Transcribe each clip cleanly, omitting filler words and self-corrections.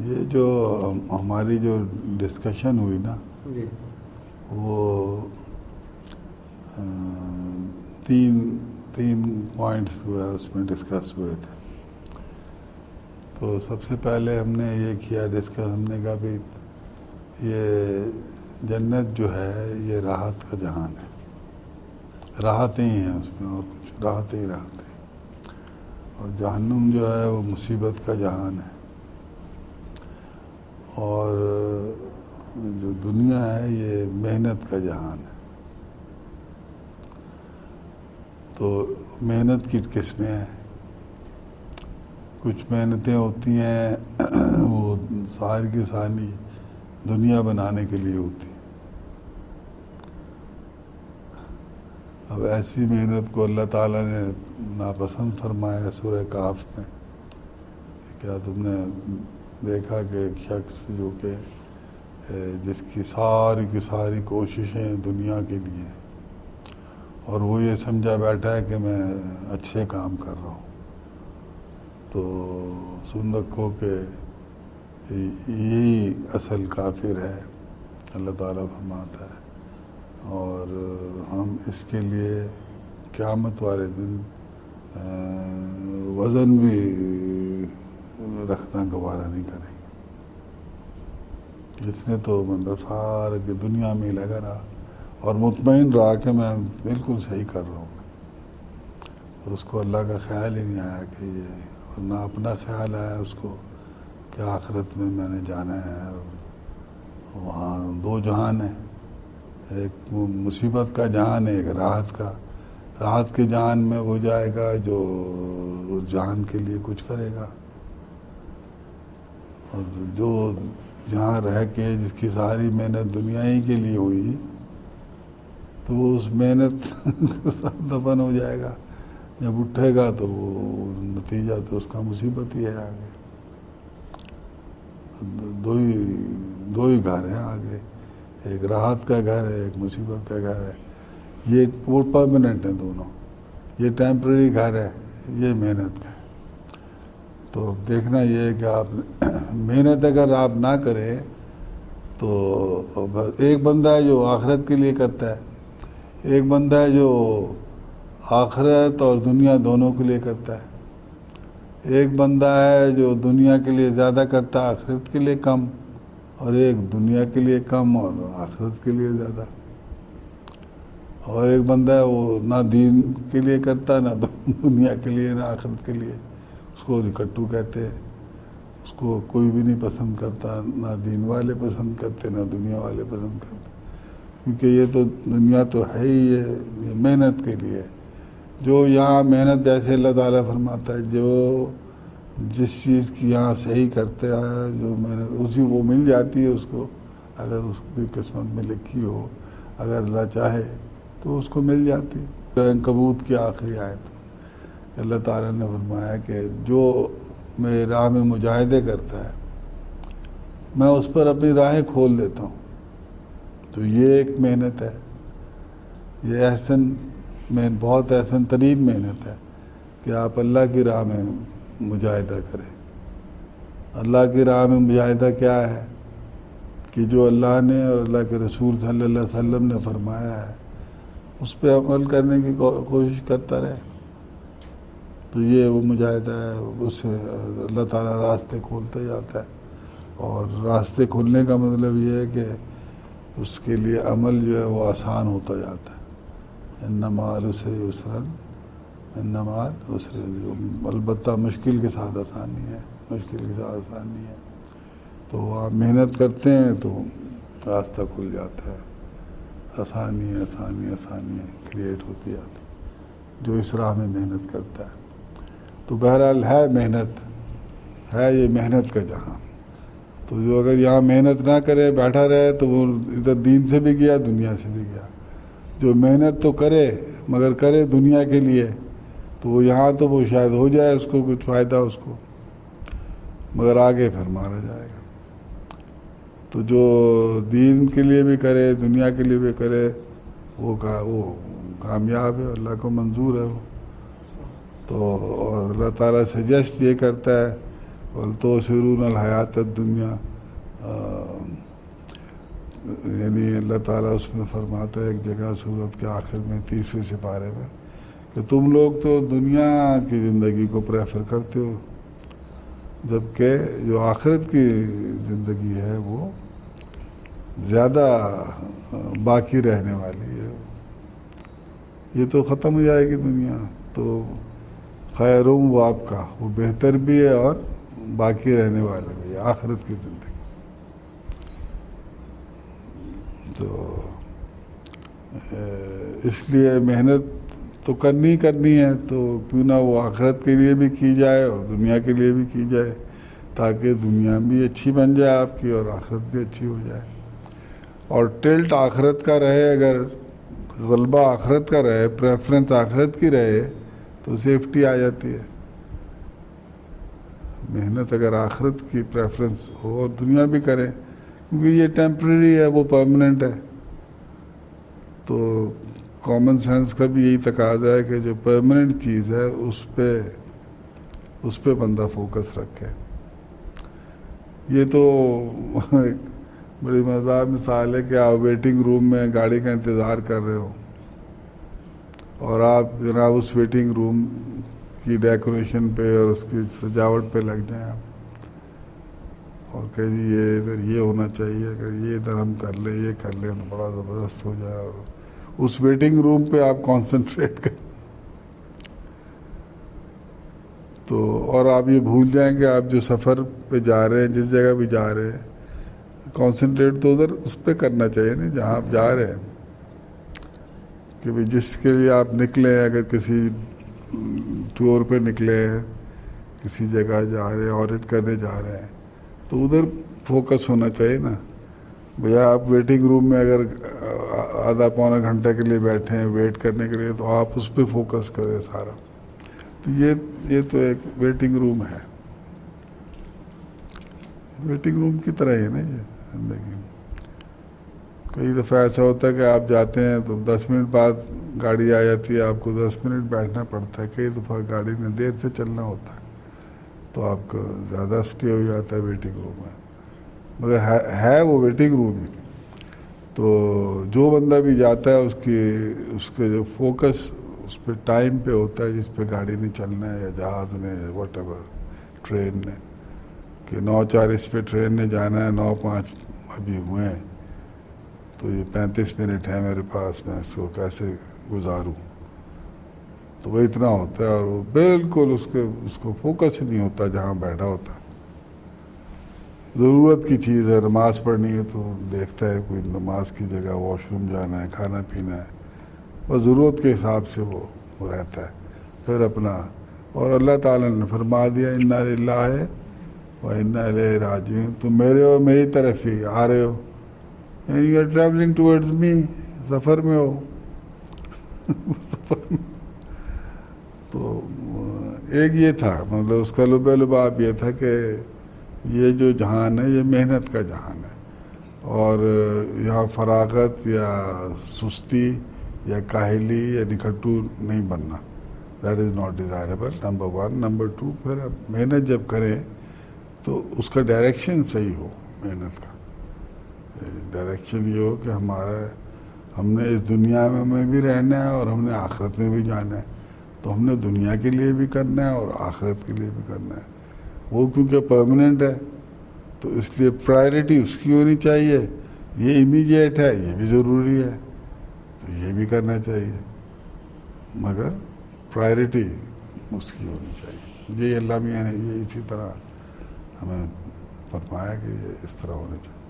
یہ جو ہماری جو ڈسکشن ہوئی نا جی وہ تین پوائنٹس ہوئے اس میں ڈسکس ہوئے تھے. تو سب سے پہلے ہم نے یہ کیا ڈسکس، ہم نے کہا بھی یہ جنت جو ہے یہ راحت کا جہان ہے، راحتیں ہی ہیں اس میں، اور کچھ راحتیں ہی راحتیں، اور جہنم جو ہے وہ مصیبت کا جہان ہے. اور جو دنیا ہے یہ محنت کا جہان ہے. تو محنت کی قسمیں ہیں، کچھ محنتیں ہوتی ہیں وہ ساری کی ساری دنیا بنانے کے لیے ہوتی. اب ایسی محنت کو اللہ تعالیٰ نے ناپسند فرمایا ہے سورہ کہف میں. کیا تم نے دیکھا کہ ایک شخص جو کہ جس کی ساری کوششیں دنیا کے لیے، اور وہ یہ سمجھا بیٹھا ہے کہ میں اچھے کام کر رہا ہوں، تو سن رکھو کہ یہی اصل کافر ہے، اللہ تعالیٰ فرماتا ہے. اور ہم اس کے لیے قیامت والے دن وزن بھی رکھنا گوارا نہیں کریں گے. اس نے تو مطلب سارے کی دنیا میں لگا رہا اور مطمئن رہا کہ میں بالکل صحیح کر رہا ہوں. تو اس کو اللہ کا خیال ہی نہیں آیا کہ یہ، اور نہ اپنا خیال آیا اس کو کہ آخرت میں میں نے جانا ہے. اور وہاں دو جہان ہیں، ایک مصیبت کا جہان ہے، ایک راحت کا. راحت کے جہان میں وہ جائے گا جو اس جہان کے لیے کچھ کرے گا، اور جو جہاں رہ کے جس کی ساری محنت دنیا ہی کے لیے ہوئی تو وہ اس محنت دفن ہو جائے گا. جب اٹھے گا تو وہ نتیجہ تو اس کا مصیبت ہی ہے. آگے دو ہی گھر ہیں آگے، ایک راحت کا گھر ہے، ایک مصیبت کا گھر ہے. یہ وہ پرماننٹ ہیں دونوں، یہ ٹیمپرری گھر ہے، یہ محنت کا ہے. تو دیکھنا یہ ہے کہ آپ محنت اگر آپ نہ کریں تو ایک بندہ ہے جو آخرت کے لیے کرتا ہے، ایک بندہ ہے جو آخرت اور دنیا دونوں کے لیے کرتا ہے. ایک بندہ ہے جو دنیا کے لیے زیادہ کرتا ہے، آخرت کے لیے کم، اور ایک دنیا کے لیے کم اور آخرت کے لیے زیادہ. اور ایک بندہ ہے وہ نہ دین کے لیے کرتا، نہ دنیا کے لیے، نہ آخرت کے لیے. اس کو نکٹو کہتے ہیں، اس کو کوئی بھی نہیں پسند کرتا، نہ دین والے پسند کرتے نہ دنیا والے پسند کرتے، کیونکہ یہ تو دنیا تو ہے ہی یہ محنت کے لیے. جو یہاں محنت جیسے اللہ تعالیٰ فرماتا ہے جو جس چیز کی یہاں صحیح کرتے آیا جو محنت اسی وہ مل جاتی ہے اس کو، اگر اس کی قسمت میں لکھی ہو، اگر اللہ چاہے تو اس کو مل جاتی. عنکبوت کی آخری آیت اللہ تعالیٰ نے فرمایا کہ جو میرے راہ میں مجاہدے کرتا ہے میں اس پر اپنی راہیں کھول دیتا ہوں. تو یہ ایک محنت ہے، یہ بہت احسن ترین محنت ہے کہ آپ اللہ کی راہ میں مجاہدہ کریں. اللہ کی راہ میں مجاہدہ کیا ہے کہ جو اللہ نے اور اللہ کے رسول صلی اللہ علیہ وسلم نے فرمایا ہے اس پہ عمل کرنے کی کوشش کرتا رہے. تو یہ وہ مجاہدہ ہے، اس سے اللہ تعالیٰ راستے کھولتے جاتا ہے. اور راستے کھولنے کا مطلب یہ ہے کہ اس کے لیے عمل جو ہے وہ آسان ہوتا جاتا ہے. ان مع العسر یسرا، ان مع العسر، البتہ مشکل کے ساتھ آسانی ہے، مشکل کے ساتھ آسانی ہے. تو آپ محنت کرتے ہیں تو راستہ کھل جاتا ہے، آسانی آسانی کریٹ ہوتی جاتی جو اس راہ میں محنت کرتا ہے. تو بہرحال ہے محنت، ہے یہ محنت کا جہاں. تو جو اگر یہاں محنت نہ کرے بیٹھا رہے تو وہ ادھر دین سے بھی گیا دنیا سے بھی گیا. جو محنت تو کرے مگر کرے دنیا کے لیے تو وہ یہاں تو وہ شاید ہو جائے اس کو کچھ فائدہ اس کو، مگر آگے پھر مارا جائے گا. تو جو دین کے لیے بھی کرے دنیا کے لیے بھی کرے وہ کامیاب ہے، اللہ کو منظور ہے وہ. تو اور اللہ تعالیٰ سجیسٹ یہ کرتا ہے وَلْتُؤْثِرُونَ الْحَيَاةَ الدُّنْيَا، یعنی اللہ تعالیٰ اس میں فرماتا ہے ایک جگہ سورت کے آخر میں 30ویں سپارے میں کہ تم لوگ تو دنیا کی زندگی کو پریفر کرتے ہو، جبکہ جو آخرت کی زندگی ہے وہ زیادہ باقی رہنے والی ہے. یہ تو ختم ہو جائے گی دنیا، تو خیروں وہ آپ کا وہ بہتر بھی ہے اور باقی رہنے والے بھی ہے آخرت کی زندگی. تو اس لیے محنت تو کرنی ہے، تو کیوں نہ وہ آخرت کے لیے بھی کی جائے اور دنیا کے لیے بھی کی جائے، تاکہ دنیا بھی اچھی بن جائے آپ کی اور آخرت بھی اچھی ہو جائے. اور ٹلٹ آخرت کا رہے، اگر غلبہ آخرت کا رہے، پریفرنس آخرت کی رہے تو سیفٹی آ جاتی ہے. محنت اگر آخرت کی پریفرنس ہو اور دنیا بھی کرے، کیونکہ یہ ٹیمپریری ہے، وہ پرماننٹ ہے. تو کامن سینس کا بھی یہی تقاضا ہے کہ جو پرماننٹ چیز ہے اس پہ بندہ فوکس رکھے. یہ تو بڑی مزیدار مثال ہے کہ آپ ویٹنگ روم میں گاڑی کا انتظار کر رہے ہو اور آپ جناب اس ویٹنگ روم کی ڈیکوریشن پہ اور اس کی سجاوٹ پہ لگ جائیں آپ اور کہ جی یہ ادھر یہ ہونا چاہیے، اگر یہ ادھر ہم کر لیں، یہ کر لیں تو بڑا زبردست ہو جائے، اور اس ویٹنگ روم پہ آپ کانسنٹریٹ کریں تو اور آپ یہ بھول جائیں کہ آپ جو سفر پہ جا رہے ہیں، جس جگہ بھی جا رہے ہیں، کانسنٹریٹ تو ادھر اس پہ کرنا چاہیے نا جہاں آپ جا رہے ہیں. کہ بھئی جس کے لیے آپ نکلے ہیں، اگر کسی ٹور پہ نکلے ہیں، کسی جگہ جا رہے ہیں، آڈٹ کرنے جا رہے ہیں، تو ادھر فوکس ہونا چاہیے نا. بھیا آپ ویٹنگ روم میں اگر آدھا پونا گھنٹے کے لیے بیٹھے ہیں ویٹ کرنے کے لیے، تو آپ اس پہ فوکس کریں سارا. تو یہ تو ایک ویٹنگ روم ہے، ویٹنگ روم کی طرح ہی نا یہ زندگی. کئی دفعہ ایسا ہوتا ہے کہ آپ جاتے ہیں تو 10 منٹ بعد گاڑی آ جاتی ہے، آپ کو 10 منٹ بیٹھنا پڑتا ہے. کئی دفعہ گاڑی نے دیر سے چلنا ہوتا ہے تو آپ کا زیادہ اسٹے ہو جاتا ہے ویٹنگ روم میں، مگر ہے وہ ویٹنگ روم ہی. تو جو بندہ بھی جاتا ہے اس کے جو فوکس اس پہ ٹائم پہ ہوتا ہے جس پہ گاڑی نے چلنا ہے، یا جہاز نے، واٹ ایور، ٹرین نے، کہ 9:40 پہ ٹرین نے جانا ہے، 9:05 ابھی ہوئے ہیں، تو یہ 35 منٹ ہے میرے پاس، میں اس کو کیسے گزاروں. تو وہ اتنا ہوتا ہے، اور وہ بالکل اس کو فوکس ہی نہیں ہوتا جہاں بیٹھا ہوتا ہے. ضرورت کی چیز ہے، نماز پڑھنی ہے تو دیکھتا ہے کوئی نماز کی جگہ، واش روم جانا ہے، کھانا پینا ہے، بس ضرورت کے حساب سے وہ رہتا ہے. پھر اپنا، اور اللہ تعالیٰ نے فرما دیا انا للہ و انا الیہ راجعون، تم میرے اور میری طرف ہی آ رہے ہو، یعنی یو آر ٹریولنگ ٹورڈز می، سفر میں ہو سفر میں. تو ایک یہ تھا، مطلب اس کا لباب یہ تھا کہ یہ جو جہان ہے یہ محنت کا جہان ہے، اور یہاں فراغت یا سستی یا کاہلی یا نکھٹو نہیں بننا. That is not desirable, number 1. Number 2، پھر اب محنت جب کریں تو اس کا ڈائریکشن صحیح ہو. محنت کا ڈائریکشن یہ ہو کہ ہم نے اس دنیا میں بھی رہنا ہے اور ہم نے آخرت میں بھی جانا ہے، تو ہم نے دنیا کے لیے بھی کرنا ہے اور آخرت کے لیے بھی کرنا ہے. وہ کیونکہ پرماننٹ ہے تو اس لیے پرائرٹی اس کی ہونی چاہیے. یہ امیڈیٹ ہے، یہ بھی ضروری ہے تو یہ بھی کرنا چاہیے، مگر پرائرٹی اس کی ہونی چاہیے. یہ اللہ میاں نے یہ اسی طرح ہمیں فرمایا کہ یہ اس طرح ہونا چاہیے.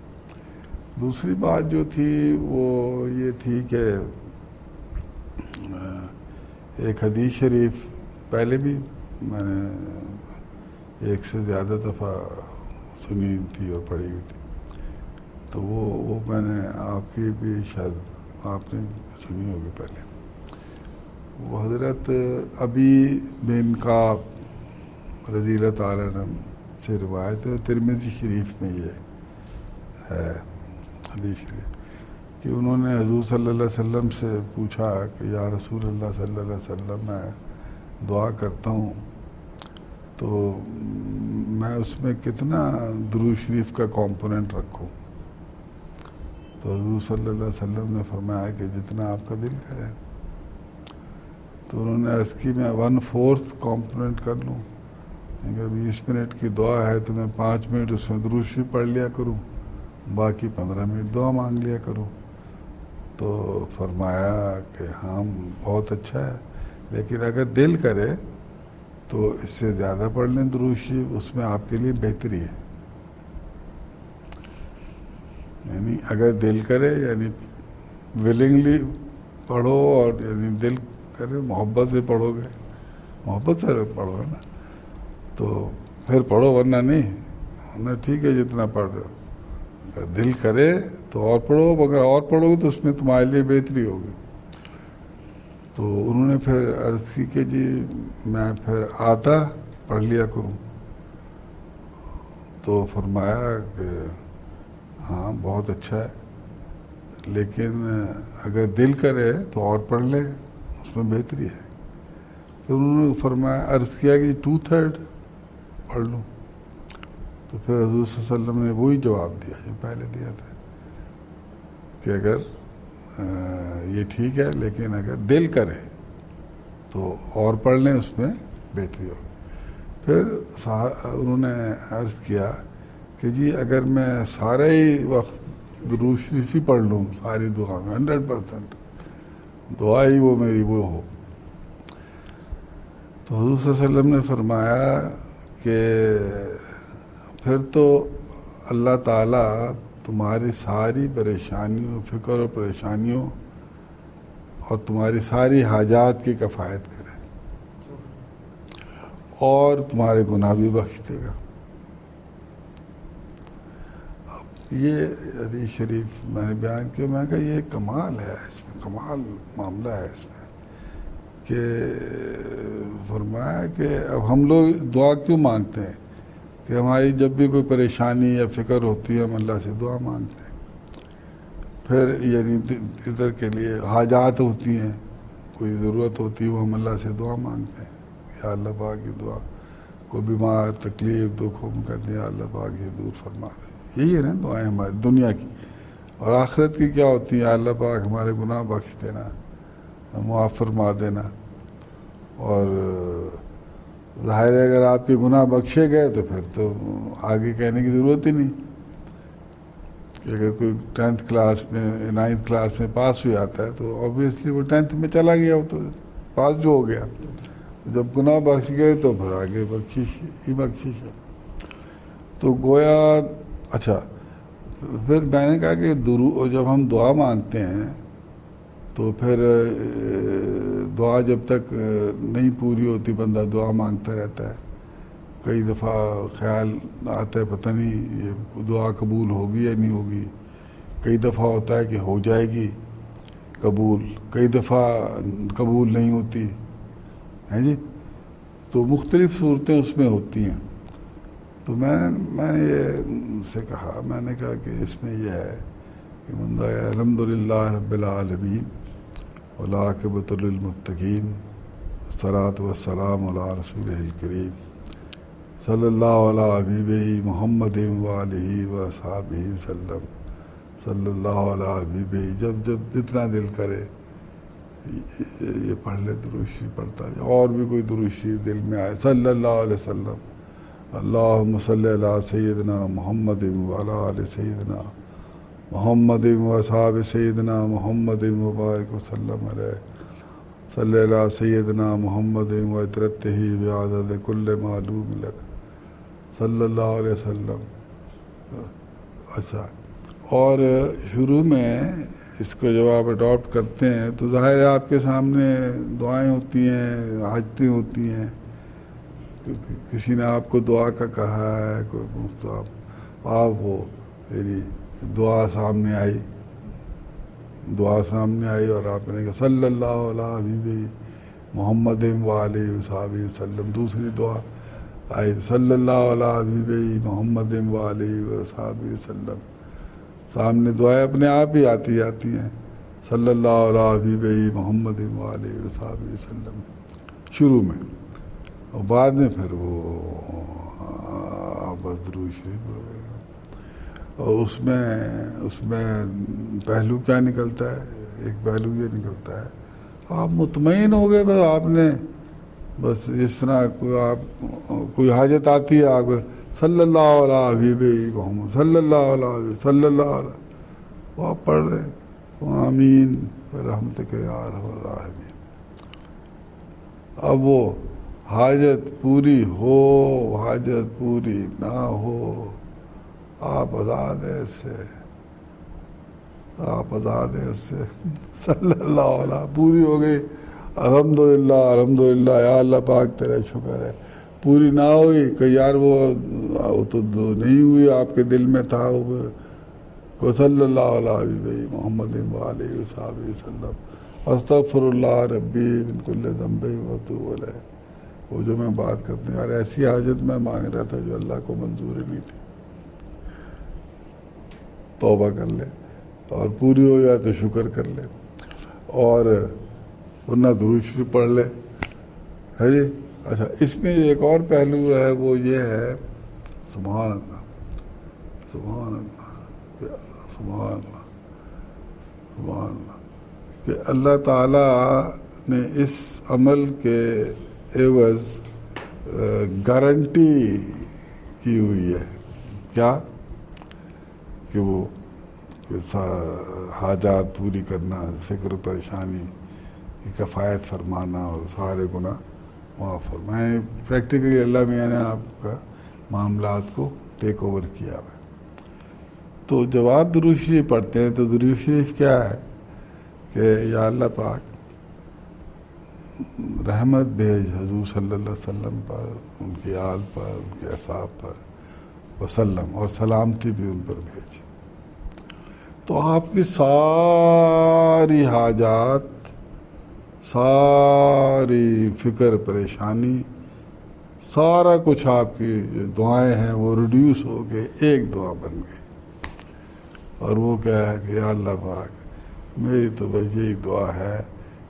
دوسری بات جو تھی وہ یہ تھی کہ ایک حدیث شریف پہلے بھی میں نے ایک سے زیادہ دفعہ سنی تھی اور پڑھی ہوئی تھی، تو وہ میں نے آپ کی بھی شاید آپ نے سنی ہوگی پہلے. وہ حضرت ابی بن کعب رضی اللہ تعالیٰ عنہ سے روایت ہے، ترمذی شریف میں یہ ہے حدیث شریف، کہ انہوں نے حضور صلی اللہ علیہ وسلم سے پوچھا کہ یا رسول اللہ صلی اللہ علیہ وسلم، میں دعا کرتا ہوں تو میں اس میں کتنا درود شریف کا کمپوننٹ رکھوں؟ تو حضور صلی اللہ علیہ وسلم نے فرمایا کہ جتنا آپ کا دل کرے. تو انہوں نے عرض کی میں 1/4 کمپوننٹ کر لوں. اگر 20 منٹ کی دعا ہے تو میں 5 منٹ اس میں درود شریف پڑھ لیا کروں, باقی 15 منٹ دعا مانگ لیا کروں. تو فرمایا کہ ہاں بہت اچھا ہے, لیکن اگر دل کرے تو اس سے زیادہ پڑھ لیں درود شریف, اس میں آپ کے لیے بہتری ہے. یعنی اگر دل کرے یعنی ولنگلی پڑھو, اور یعنی دل کرے محبت سے پڑھو گے, محبت سے پڑھو گے نا تو پھر پڑھو, ورنہ نہیں, ورنہ ٹھیک ہے جتنا پڑھ رہے ہو. اگر دل کرے تو اور پڑھو, اگر اور پڑھو گے تو اس میں تمہارے لیے بہتری ہوگی. تو انہوں نے پھر عرض کی کہ جی میں پھر آتا پڑھ لیا کروں. تو فرمایا کہ ہاں بہت اچھا ہے, لیکن اگر دل کرے تو اور پڑھ لے, اس میں بہتری ہے. پھر انہوں نے فرمایا, عرض کیا کہ 2/3 پڑھ لوں. تو پھر حضور صلی اللہ علیہ وسلم نے وہی جواب دیا جو پہلے دیا تھا کہ اگر یہ ٹھیک ہے, لیکن اگر دل کرے تو اور پڑھ لیں, اس میں بہتری ہو. پھر انہوں نے عرض کیا کہ جی اگر میں سارا ہی وقت درود شریف ہی پڑھ لوں, ساری دعا میں 100% دعا ہی وہ میری وہ ہو. تو حضور صلی اللہ علیہ وسلم نے فرمایا کہ پھر تو اللہ تعالیٰ تمہاری ساری پریشانیوں, فکر اور پریشانیوں اور تمہاری ساری حاجات کی کفایت کرے اور تمہارے گناہ بھی بخش دے گا. یہ حدیث شریف میں نے بیان کیا, میں کہا یہ کمال ہے, اس میں کمال معاملہ ہے اس میں, کہ فرمایا کہ اب ہم لوگ دعا کیوں مانگتے ہیں کہ ہماری جب بھی کوئی پریشانی یا فکر ہوتی ہے ہم اللہ سے دعا مانگتے ہیں. پھر یعنی ادھر کے لیے حاجات ہوتی ہیں, کوئی ضرورت ہوتی ہے وہ ہم اللہ سے دعا مانگتے ہیں, یا اللہ پاک یہ دعا, کوئی بیمار تکلیف دکھ ہو ہم کہتے ہیں یا اللہ پاک یہ دور فرما دیں. یہی ہے نا دعائیں ہماری دنیا کی. اور آخرت کی کیا ہوتی ہیں, یا اللہ پاک ہمارے گناہ بخش دینا, معاف فرما دینا. اور ظاہر ہے اگر آپ کے گناہ بخشے گئے تو پھر تو آگے کہنے کی ضرورت ہی نہیں, کہ اگر کوئی 10th کلاس میں 9th کلاس میں پاس ہو جاتا ہے تو اوبویسلی وہ 10th میں چلا گیا, وہ تو پاس جو ہو گیا. جب گناہ بخش گئے تو پھر آگے بخشش ہی بخشش ہے. تو گویا اچھا, پھر میں نے کہا کہ جب ہم دعا مانگتے ہیں تو پھر دعا جب تک نہیں پوری ہوتی بندہ دعا مانگتا رہتا ہے. کئی دفعہ خیال آتا ہے پتہ نہیں یہ دعا قبول ہوگی یا نہیں ہوگی, کئی دفعہ ہوتا ہے کہ ہو جائے گی قبول, کئی دفعہ قبول نہیں ہوتی ہے جی. تو مختلف صورتیں اس میں ہوتی ہیں. تو میں نے یہ سے کہا, میں نے کہا کہ اس میں یہ ہے کہ بندہ الحمدللہ رب العالمین والعاقبۃ للمتقین الصلاۃ والسلام علی رسولہ الکریم صلی اللہ علیہ حبیبہ محمد وآلہ وصحبہ وسلم صلی اللہ علیہ حبیبہ. جب جتنا دل کرے یہ پڑھ لے, درود شریف پڑھتا ہے, اور بھی کوئی درود شریف دل میں آئے, صلی اللہ علیہ وسلم, اللہم صلی علی سیدنا محمد وعلی آل سیدنا محمد وصحاب سیدنا محمد وبارک وسلم علیہ, صلی علی سیدنا محمد وعطرتہ بعدد کل معلوم لک صلی اللہ علیہ وسلم. اچھا, اور شروع میں اس کو جب آپ اڈاپٹ کرتے ہیں تو ظاہر ہے آپ کے سامنے دعائیں ہوتی ہیں, حاجتیں ہوتی ہیں, کسی نے آپ کو دعا کا کہا ہے, کوئی مفتاب آپ وہ میری دعا سامنے آئی اور آپ نے کہا صلی اللہ علیہ حبیبہ محمد وآلہ وصحبہ وسلم. دوسری دعا آئی صلی اللہ علیہ حبیبہ محمد وآلہ وصحبہ وسلم. سامنے دعائیں اپنے آپ ہی آتی ہیں, صلی اللہ علیہ حبیبہ محمد وآلہ وصحبہ وسلم شروع میں. اور بعد میں پھر وہ بس درود شریف ہو گئے. اور اس میں پہلو کیا نکلتا ہے؟ ایک پہلو یہ نکلتا ہے آپ مطمئن ہو گئے. بس آپ نے بس اس طرح کوئی حاجت آتی ہے آپ صلی اللہ علیہ حبیب محمد صلی اللہ علیہ صلی اللہ علیہ وہ آپ پڑھ رہے آمین رحمتک یا ارحم الراحمین. اب وہ حاجت پوری ہو حاجت پوری نہ ہو آپ آزاد ہیں اس سے صلی اللہ علیہ پوری ہو گئی الحمدللہ یا اللہ پاک تیرا شکر ہے. پوری نہ ہوئی کہ یار وہ تو نہیں ہوئی آپ کے دل میں تھا وہ صلی اللہ علیہ محمد علیہ وصحبہ وسلم استغفر اللہ ربی من کل ذنب واتوب الیہ. وہ جو میں بات کرتے ہیں یار ایسی حاجت میں مانگ رہا تھا جو اللہ کو منظور نہیں تھی. توبہ کر لے اور پوری ہو جائے تو شکر کر لے اور ورنہ درود شریف پڑھ لے ہے جی. اچھا اس میں ایک اور پہلو ہے وہ یہ ہے سبحان اللہ سبحان اللہ سبحان اللہ سبحان اللہ کہ اللہ تعالیٰ نے اس عمل کے عوض گارنٹی کی ہوئی ہے. کیا کہ وہ حاجات پوری کرنا فکر پریشانی کی کفایت فرمانا اور سارے گناہ معاف فرمائیں. پریکٹیکلی اللہ میاں نے آپ کا معاملات کو ٹیک اوور کیا ہے. تو جب آپ درود شریف پڑھتے ہیں تو درود شریف کیا ہے کہ یا اللہ پاک رحمت بھیج حضور صلی اللہ علیہ وسلم پر ان کی آل پر ان کے اصحاب پر وسلم اور سلامتی بھی ان پر بھیج. تو آپ کی ساری حاجات ساری فکر پریشانی سارا کچھ آپ کی جو دعائیں ہیں وہ ریڈیوس ہو کے ایک دعا بن گئی. اور وہ کیا ہے کہ یا اللہ پاک میری تو بس یہی دعا ہے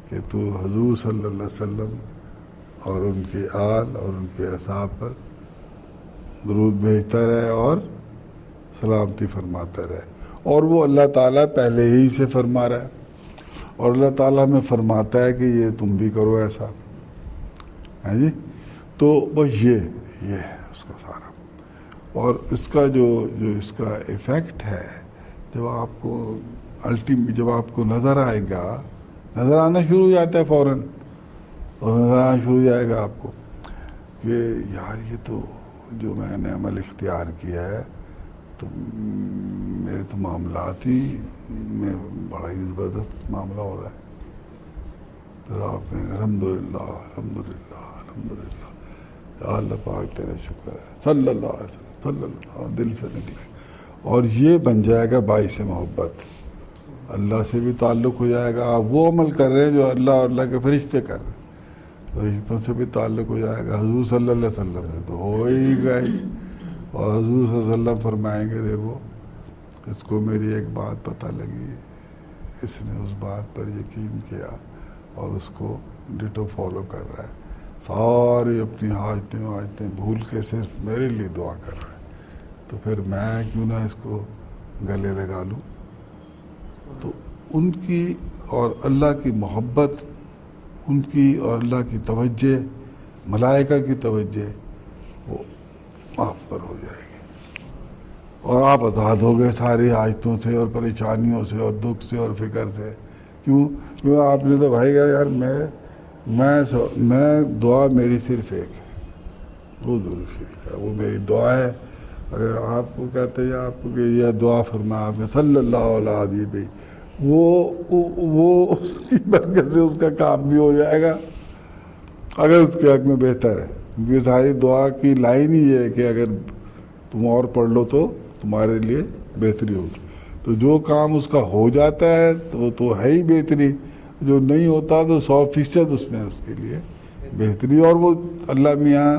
کہ تو حضور صلی اللہ علیہ وسلم اور ان کی آل اور ان کے اصحاب پر درود بھیجتا رہے اور سلامتی فرماتا رہے. اور وہ اللہ تعالیٰ پہلے ہی سے فرما رہا ہے اور اللہ تعالیٰ میں فرماتا ہے کہ یہ تم بھی کرو ایسا ہے جی. تو بس یہ ہے اس کا سارا. اور اس کا جو اس کا ایفیکٹ ہے جب آپ کو جب آپ کو نظر آئے گا نظر آنا شروع ہو جاتا ہے فوراً اور نظر آنا شروع ہو جائے گا آپ کو کہ یار یہ تو جو میں نے عمل اختیار کیا ہے تو میرے تو معاملات ہی میں بڑا ہی زبردست معاملہ ہو رہا ہے. پھر آپ کہیں الحمدللہ الحمدللہ الحمدللہ یا اللہ پاک تیرا شکر ہے صلی اللہ علیہ وسلم صلی اللہ دل سے نکلے. اور یہ بن جائے گا باعث محبت. اللہ سے بھی تعلق ہو جائے گا. آپ وہ عمل کر رہے ہیں جو اللہ اور اللہ کے فرشتے کر رہے ہیں. فرشتوں سے بھی تعلق ہو جائے گا. حضور صلی اللہ علیہ وسلم سے تو ہو ہی گئی. اور حضور صلی اللہ علیہ وسلم فرمائیں گے دیکھو اس کو میری ایک بات پتہ لگی اس نے اس بات پر یقین کیا اور اس کو ڈٹو فالو کر رہا ہے. ساری اپنی حاجتیں بھول کے صرف میرے لیے دعا کر رہا ہے. تو پھر میں کیوں نہ اس کو گلے لگا لوں. تو ان کی اور اللہ کی محبت ان کی اور اللہ کی توجہ ملائکہ کی توجہ وہ آپ پر ہو جائے گی اور آپ آزاد ہو گئے ساری حاجتوں سے اور پریشانیوں سے اور دکھ سے اور فکر سے. کیوں آپ نے تو بھائی گا یار میں دعا میری صرف ایک ہے وہ درود شریف ہے. وہ میری دعا ہے. اگر آپ کو کہتے ہیں آپ کو کہ یہ دعا فرمایا آپ نے صلی اللہ علیہ حبیب وہ اس کی برکت سے اس کا کام بھی ہو جائے گا اگر اس کے حق میں بہتر ہے. کیونکہ ساری دعا کی لائن ہی یہ ہے کہ اگر تم اور پڑھ لو تو تمہارے لیے بہتری ہوگی. تو جو کام اس کا ہو جاتا ہے تو وہ تو ہے ہی بہتری. جو نہیں ہوتا تو 100% اس میں اس کے لیے بہتری. اور وہ اللہ میاں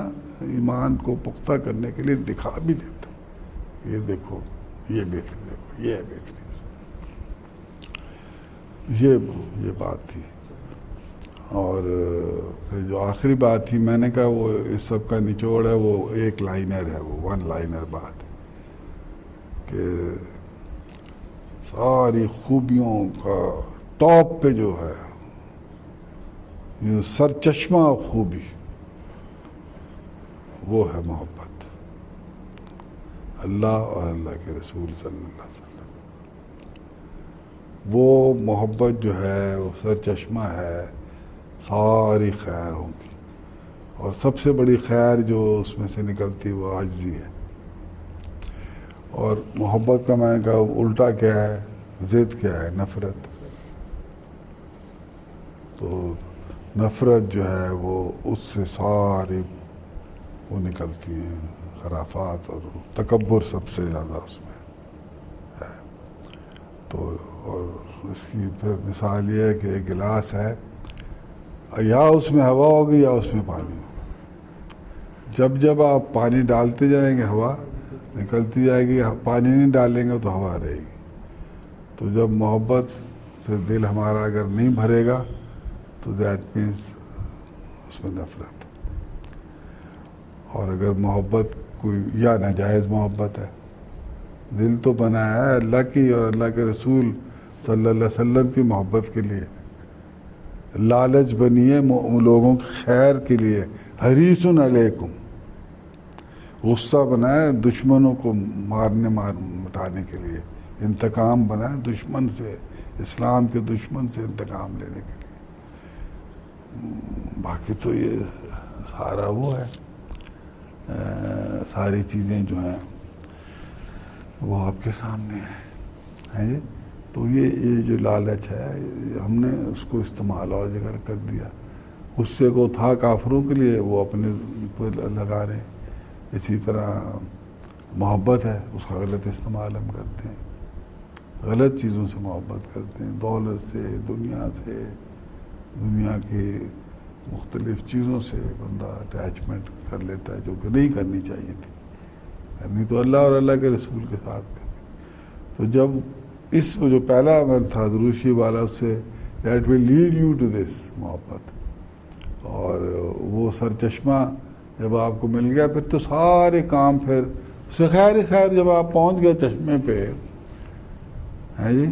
ایمان کو پختہ کرنے کے لیے دکھا بھی دیتا یہ دیکھو یہ بہتری دیکھو یہ ہے بہتری. یہ بات تھی. اور پھر جو آخری بات تھی میں نے کہا وہ اس سب کا نچوڑ ہے، وہ ایک لائنر ہے، وہ ون لائنر بات کہ ساری خوبیوں کا ٹاپ پہ جو ہے یہ سرچشمہ خوبی وہ ہے محبت اللہ اور اللہ کے رسول صلی اللہ علیہ وسلم۔ وہ محبت جو ہے وہ سرچشمہ ہے ساری خیروں کی، اور سب سے بڑی خیر جو اس میں سے نکلتی وہ عاجزی ہے۔ اور محبت کا میں نے کہا الٹا کیا ہے، ضد کیا ہے، نفرت۔ تو نفرت جو ہے وہ اس سے ساری وہ نکلتی ہیں خرافات، اور تکبر سب سے زیادہ اس میں ہے۔ تو اور اس کی پھر مثال یہ ہے کہ ایک گلاس ہے، یا اس میں ہوا ہوگی یا اس میں پانی ہوگا۔ جب جب آپ پانی ڈالتے جائیں گے ہوا نکلتی جائے گی، پانی نہیں ڈالیں گے تو ہوا رہے گی۔ تو جب محبت سے دل ہمارا اگر نہیں بھرے گا تو دیٹ مینس اس میں نفرت۔ اور اگر محبت کوئی یا ناجائز محبت ہے، دل تو بنایا ہے اللہ کی اور اللہ کے رسول صلی اللہ علیہ وسلم کی محبت کے لیے، لالچ بنی ہے لوگوں کی خیر کے لیے، حریص علیکم، غصہ بنایا دشمنوں کو مٹانے کے لیے، انتقام بنایا دشمن سے، اسلام کے دشمن سے انتقام لینے کے لیے۔ باقی تو یہ سارا وہ ہے، ساری چیزیں جو ہیں وہ آپ کے سامنے ہیں جی۔ تو یہ جو لالچ ہے ہم نے اس کو استعمال اور جگہ کر دیا، غصے کو تھا کافروں کے لیے وہ اپنے پر لگا رہے، اسی طرح محبت ہے اس کا غلط استعمال ہم کرتے ہیں، غلط چیزوں سے محبت کرتے ہیں، دولت سے، دنیا سے، دنیا کی مختلف چیزوں سے بندہ اٹیچمنٹ کر لیتا ہے جو کہ نہیں کرنی چاہیے تھی، کرنی تو اللہ اور اللہ کے رسول کے ساتھ کرنی۔ تو جب اس جو پہلا عمل تھا دروشی والا، اس سے that will lead you to this محبت، اور وہ سرچشمہ جب آپ کو مل گیا پھر تو سارے کام پھر اس سے خیر جب آپ پہنچ گئے چشمے پہ ہے جی،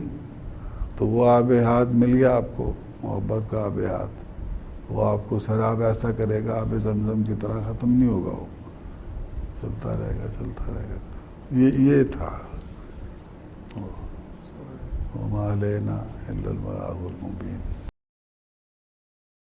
تو وہ آب حیات مل گیا آپ کو، محبت کا آب حیات، وہ آپ کو سراب ایسا کرے گا آب زمزم کی طرح ختم نہیں ہوگا، وہ چلتا رہے گا۔ یہ تھا وما علینا الا البلاغ المبین۔